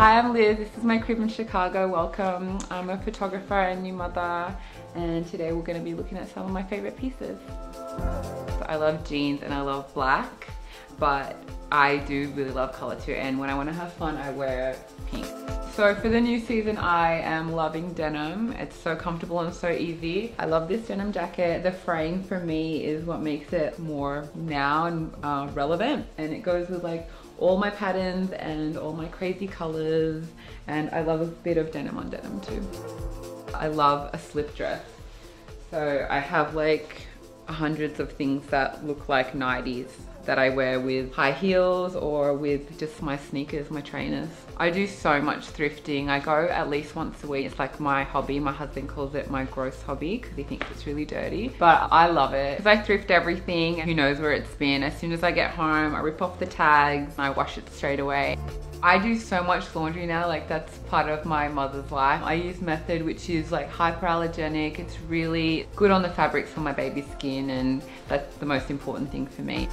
Hi, I'm Liz. This is my crib in Chicago. Welcome. I'm a photographer and new mother, and today we're going to be looking at some of my favorite pieces. So I love jeans and I love black, but I do really love color too, and when I want to have fun I wear pink. So for the new season I am loving denim. It's so comfortable and so easy. I love this denim jacket. The fraying for me is what makes it more now and relevant, and it goes with like all my patterns and all my crazy colors, and I love a bit of denim on denim too. I love a slip dress. So I have like hundreds of things that look like 90s that I wear with high heels or with just my sneakers, my trainers. I do so much thrifting. I go at least once a week. It's like my hobby. My husband calls it my gross hobby because he thinks it's really dirty, but I love it because I thrift everything. Who knows where it's been? As soon as I get home, I rip off the tags and I wash it straight away. I do so much laundry now, like that's part of my mother's life. I use Method, which is like hyperallergenic. It's really good on the fabrics for my baby's skin, and that's the most important thing for me.